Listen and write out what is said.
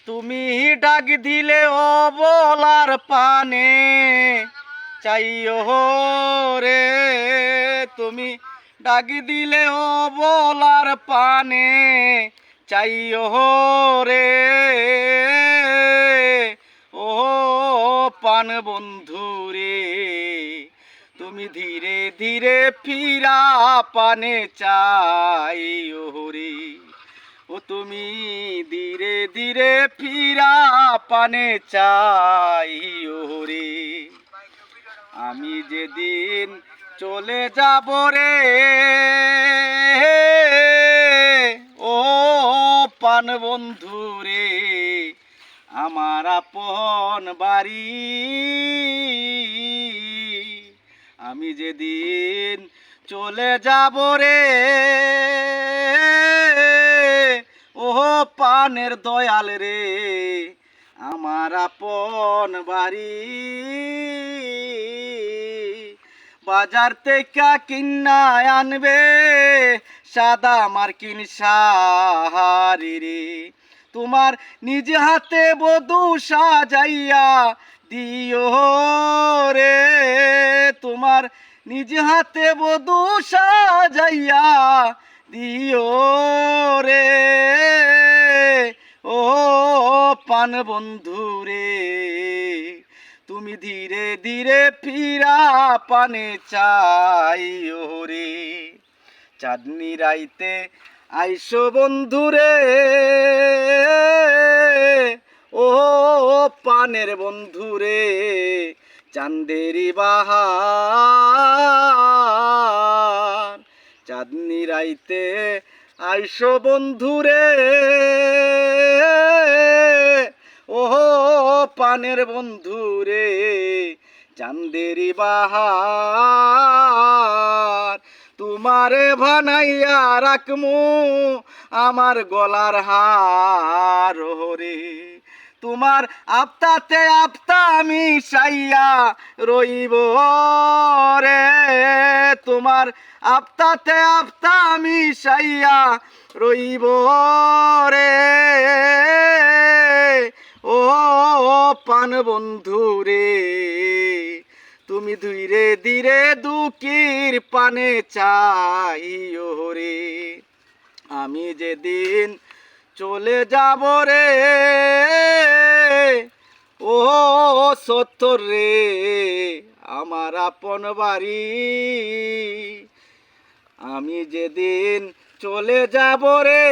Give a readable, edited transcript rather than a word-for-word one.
তুমি ডাক দিলে অবলার পানে চাইও রে, তুমি ডাক দিলে অবলার পানে চাইও রে, ও পান বন্ধু রে, তুমি ধীরে ধীরে ফিরা পানে চাইও রে, ও তুমি ধীরে ধীরে ফিরা পানে চাইও রে। আমি যেদিন চলে যাব রে, ও পান বন্ধু রে, আমার আপন বাড়ি, আমি যেদিন চলে যাব রে, ও পানের দয়াল রে, আমার আপন বাড়ি, বাজার থেকে কিনা আনবে সাদা মার্কিন শাড়ি রে, তোমার নিজ হাতে বধূ সাজাইয়া দিও রে, তোমার নিজ হাতে বধূ সাজাইয়া দিও রে, ও পান বন্ধু রে, তুমি ধীরে ধীরে ফিরা পানে চাইও রে। চাঁদনি রাইতে আইসো বন্ধু রে, ও পানের বন্ধু রে, চাঁদেরি বাহার, চাঁদনি রাইতে আইসো বন্ধু রে, ও পানের বন্ধু রে, চাঁদেরি বাহার, তোমারে বানাইয়া রাখমু আমার গলার হার রে, তোমার আপতাতে আপতা আমি সাইয়া রইব রে, তোমার আপতাতে আপতা আমি সাইয়া রইব রে, ও পান বন্ধু রে, তুমি ধীরে ধীরে দুঃখীর পানে চাইও রে। আমি যেদিন চলে যাব রে, ও সত্তর রে, আমার আপন বাড়ি, আমি যেদিন চলে যাব রে,